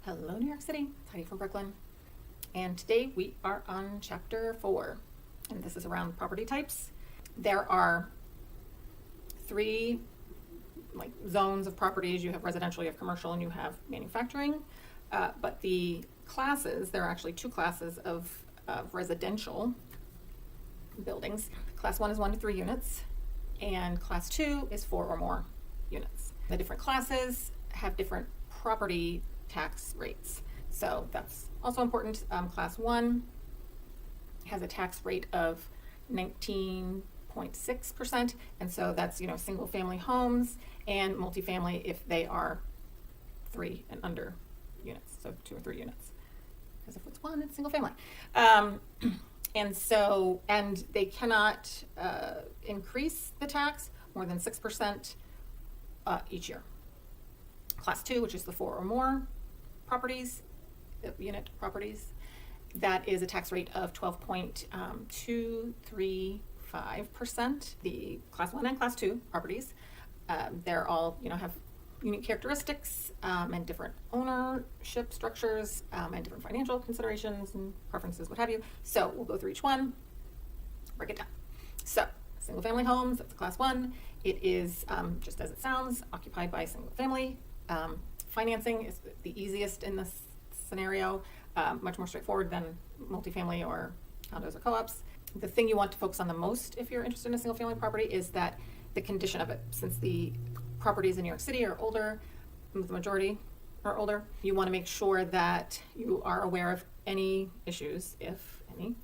Hello, New York City. It's Heidi from Brooklyn. And today we are on chapter 4, and this is around property types. There are three zones of properties. You have residential, you have commercial, and you have manufacturing. But the classes, there are actually two classes of residential buildings. Class 1 is 1 to 3 units, and class 2 is 4 or more units. The different classes have different property tax rates. So that's also important. Class 1 has a tax rate of 19.6%, and so that's single family homes and multifamily if they are 3 and under units, so 2 or 3 units. Because if it's 1, it's single family. And they cannot increase the tax more than 6% each year. Class 2, which is the 4 or more properties, unit properties, that is a tax rate of 12.235%. The class 1 and class 2 properties, they're all have unique characteristics and different ownership structures and different financial considerations and preferences, what have you. So we'll go through each one, break it down. So single family homes, that's class 1. It is, just as it sounds, occupied by single family. Financing is the easiest in this scenario, much more straightforward than multifamily or condos or co-ops. The thing you want to focus on the most if you're interested in a single family property is that the condition of it. Since the properties in New York City are older, the majority are older, you want to make sure that you are aware of any issues, if any.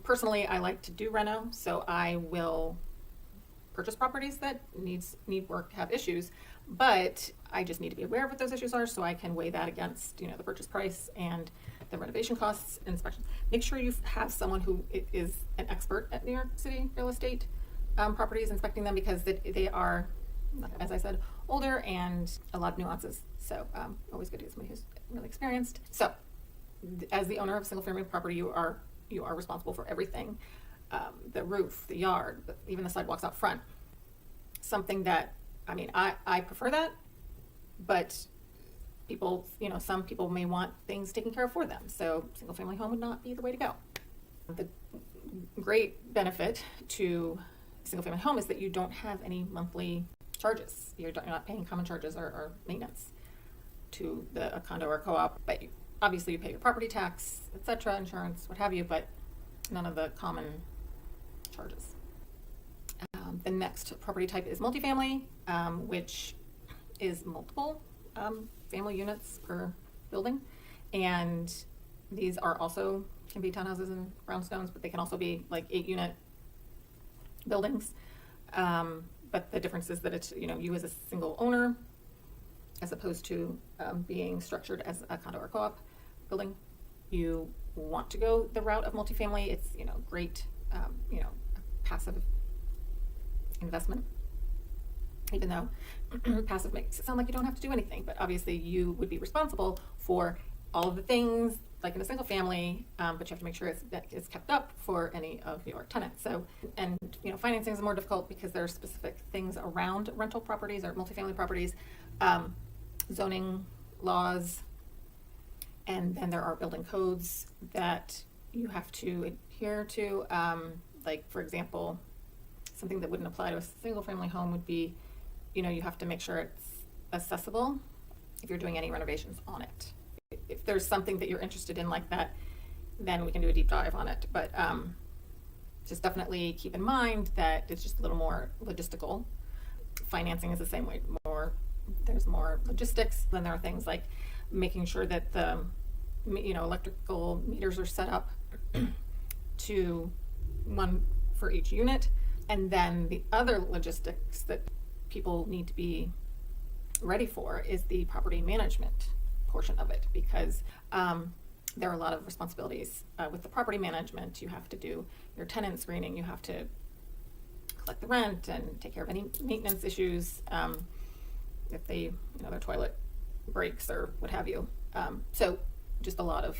Personally, I like to do reno, so I will purchase properties that need work, have issues, but I just need to be aware of what those issues are so I can weigh that against the purchase price and the renovation costs, inspection. Make sure you have someone who is an expert at New York City real estate properties, inspecting them, because they are, as I said, older and a lot of nuances. So always good to get somebody who's really experienced. So as the owner of a single family property, you are responsible for everything. The roof, the yard, even the sidewalks out front. Something that, I prefer that, but people, some people may want things taken care of for them. So single family home would not be the way to go. The great benefit to single family home is that you don't have any monthly charges. You're not paying common charges or maintenance to a condo or co-op, but obviously you pay your property tax, etc., insurance, what have you, but none of the common charges. The next property type is multifamily, which is multiple family units per building, and these are also can be townhouses and brownstones, but they can also be like 8-unit buildings. But the difference is that it's you as a single owner, as opposed to being structured as a condo or co-op building. You want to go the route of multifamily. It's great, passive investment, even though passive makes it sound like you don't have to do anything, but obviously you would be responsible for all of the things like in a single family, but you have to make sure it's kept up for any of your tenants. So, and financing is more difficult because there are specific things around rental properties or multifamily properties, zoning laws, and then there are building codes that you have to adhere to. Like, for example, something that wouldn't apply to a single family home would be, you have to make sure it's accessible if you're doing any renovations on it. If there's something that you're interested in like that, then we can do a deep dive on it. But just definitely keep in mind that it's just a little more logistical. Financing is the same way. There's more logistics. Then there are things like making sure that the electrical meters are set up to one for each unit. And then the other logistics that people need to be ready for is the property management portion of it, because there are a lot of responsibilities with the property management. You have to do your tenant screening, you have to collect the rent and take care of any maintenance issues, if their toilet breaks or what have you. So just a lot of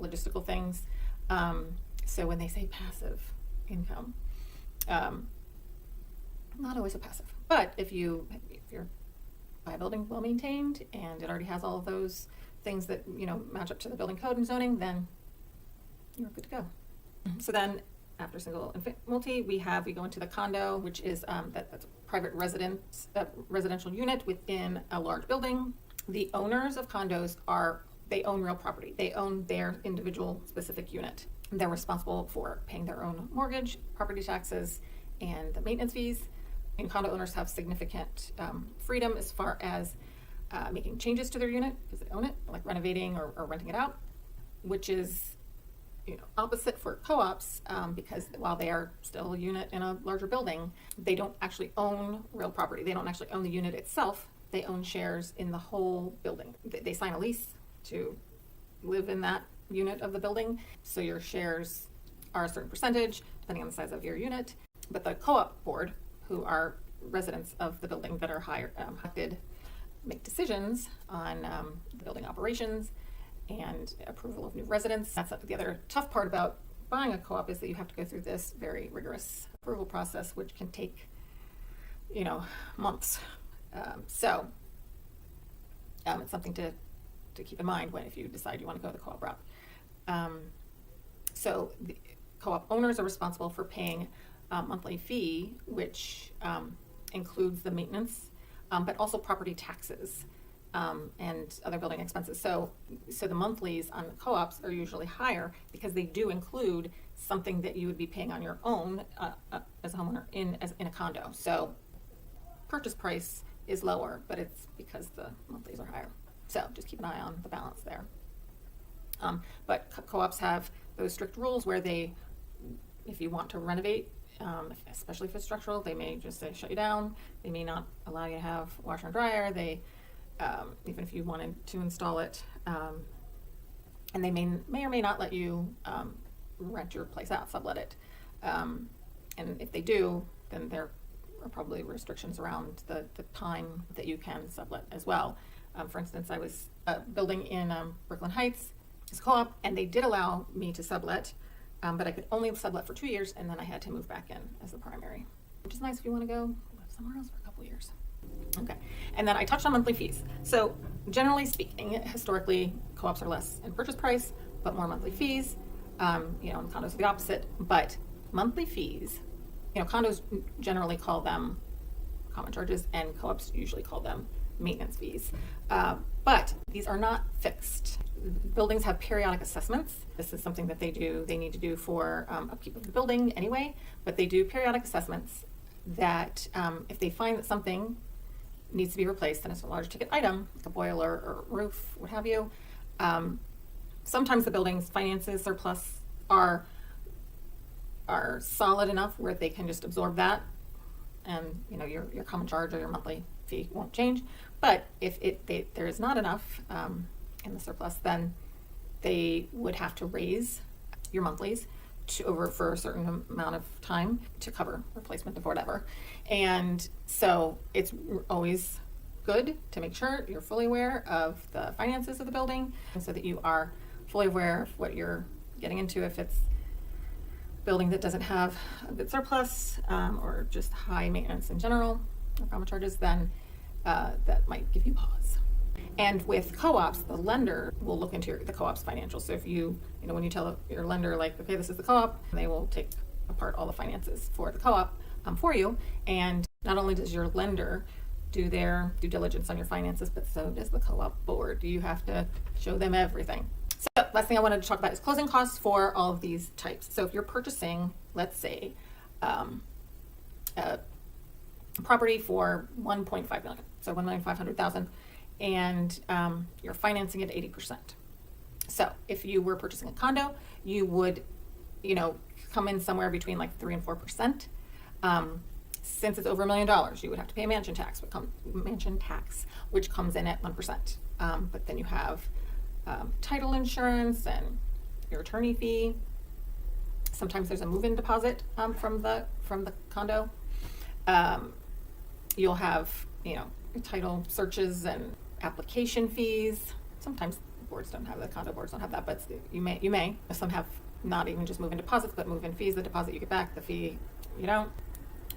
logistical things. So when they say passive income, not always a passive, but if you're buy a building well maintained and it already has all of those things that, match up to the building code and zoning, then you're good to go. So then after single and multi, we go into the condo, which is that's a private residential unit within a large building. The owners of condos they own real property. They own their individual specific unit. They're responsible for paying their own mortgage, property taxes, and the maintenance fees. And condo owners have significant freedom as far as making changes to their unit because they own it, like renovating or renting it out, which is opposite for co-ops because while they are still a unit in a larger building, they don't actually own real property. They don't actually own the unit itself. They own shares in the whole building. They sign a lease to live in that unit of the building. So your shares are a certain percentage depending on the size of your unit. But the co-op board, who are residents of the building that are elected, make decisions on the building operations and approval of new residents. That's the other tough part about buying a co-op is that you have to go through this very rigorous approval process, which can take, months. So it's something to keep in mind if you decide you want to go the co-op route. So the co-op owners are responsible for paying a monthly fee, which includes the maintenance, but also property taxes. And other building expenses. So the monthlies on the co-ops are usually higher because they do include something that you would be paying on your own as a homeowner in a condo. So purchase price is lower, but it's because the monthlies are higher. So just keep an eye on the balance there. But co-ops have those strict rules where if you want to renovate, especially if it's structural, they may just say shut you down. They may not allow you to have washer and dryer. Even if you wanted to install it, and they may or may not let you rent your place out, sublet it. And if they do, then there are probably restrictions around the time that you can sublet as well. For instance, I was building in Brooklyn Heights, it's a co-op, and they did allow me to sublet, but I could only sublet for 2 years, and then I had to move back in as the primary, which is nice if you want to go live somewhere else for a couple of years. Okay, and then I touched on monthly fees. So generally speaking, historically, co-ops are less in purchase price, but more monthly fees. And condos are the opposite. But monthly fees, condos generally call them common charges, and co-ops usually call them maintenance fees. But these are not fixed. Buildings have periodic assessments. This is something that they need to do for upkeep of the building anyway, but they do periodic assessments that if they find that something needs to be replaced and it's a large ticket item, like a boiler or roof, what have you, sometimes the building's finances surplus are solid enough where they can just absorb that, and your common charge or your monthly fee won't change. But if there is not enough in the surplus, then they would have to raise your monthlies for a certain amount of time to cover replacement of whatever. And so it's always good to make sure you're fully aware of the finances of the building, and so that you are fully aware of what you're getting into. If it's a building that doesn't have a good surplus or just high maintenance in general or common charges, then that might give you pause. And with co-ops, the lender will look into the co-op's financials. So if when you tell your lender, like, okay, this is the co-op, they will take apart all the finances for the co-op for you. And not only does your lender do their due diligence on your finances, but so does the co-op board. You have to show them everything. So last thing I wanted to talk about is closing costs for all of these types. So if you're purchasing, let's say, a property for $1.5 million, so $1,500,000, and you're financing it 80%. So if you were purchasing a condo, you would, come in somewhere between like 3 and 4%. Since it's over $1 million, you would have to pay mansion tax, which comes in at 1%. But then you have title insurance and your attorney fee. Sometimes there's a move-in deposit from the condo. You'll have title searches and application fees. Sometimes boards don't have that, condo boards don't have that, but you may. Some have not even just move-in deposits, but move-in fees. The deposit you get back, the fee you don't.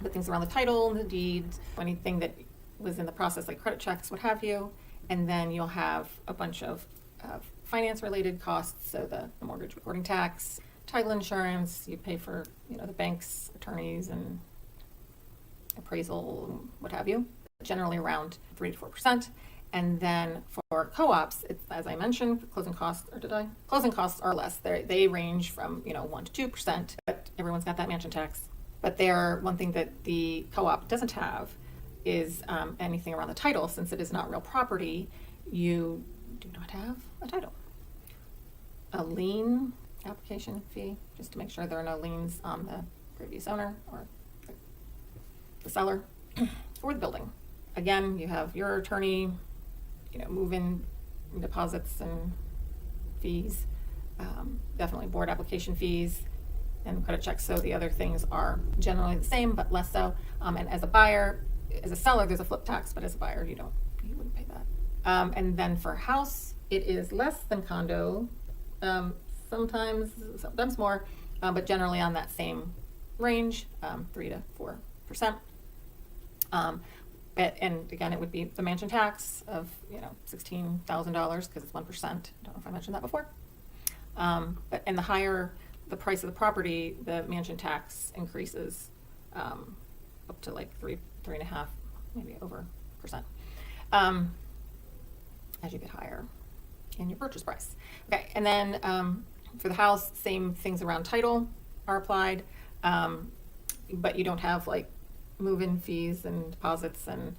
But things around the title, the deeds, anything that was in the process, like credit checks, what have you. And then you'll have a bunch of have finance-related costs, so the mortgage recording tax, title insurance, you pay for, the bank's attorneys and appraisal, what have you, generally around 3 to 4%. And then for co-ops, it's, as I mentioned, closing costs, closing costs are less. They range from, 1 to 2%, but everyone's got that mansion tax. But one thing that the co-op doesn't have is anything around the title. Since it is not real property, you do not have a title. A lien application fee, just to make sure there are no liens on the previous owner or the seller for the building. Again, you have your attorney, move-in deposits and fees, definitely board application fees and credit checks. So the other things are generally the same, but less so. And as a seller, there's a flip tax, but as a buyer, you wouldn't pay that. And then for house, it is less than condo, sometimes more, but generally on that same range, 3 to 4%. And again, it would be the mansion tax of, $16,000 because it's 1%. I don't know if I mentioned that before. And the higher the price of the property, the mansion tax increases up to like 3.5, maybe over %, as you get higher in your purchase price. Okay, and then for the house, same things around title are applied, but you don't have like move-in fees and deposits and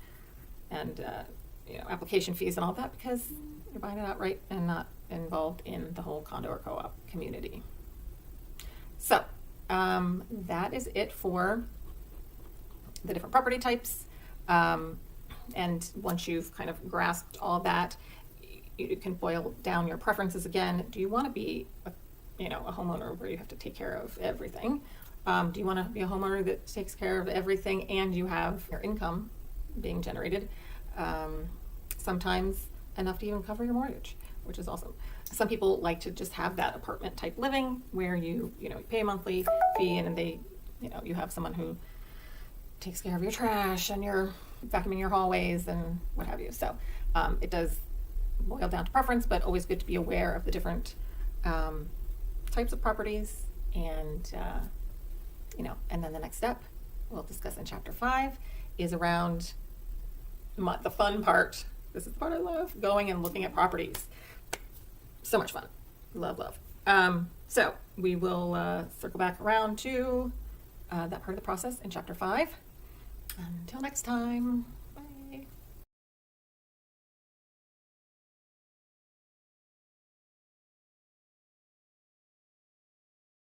application fees and all that because you're buying it outright and not involved in the whole condo or co-op community. So that is it for the different property types. And once you've kind of grasped all that, you can boil down your preferences again. Do you want to be a homeowner where you have to take care of everything? Do you want to be a homeowner that takes care of everything and you have your income being generated, sometimes enough to even cover your mortgage, which is awesome. Some people like to just have that apartment type living where you pay a monthly fee and they, you have someone who takes care of your trash and your vacuuming your hallways and what have you. So it does boil down to preference, but always good to be aware of the different types of properties and and then the next step we'll discuss in chapter 5 is around the fun part. This is the part I love, going and looking at properties. So much fun. Love. So we will circle back around to that part of the process in chapter 5. Until next time.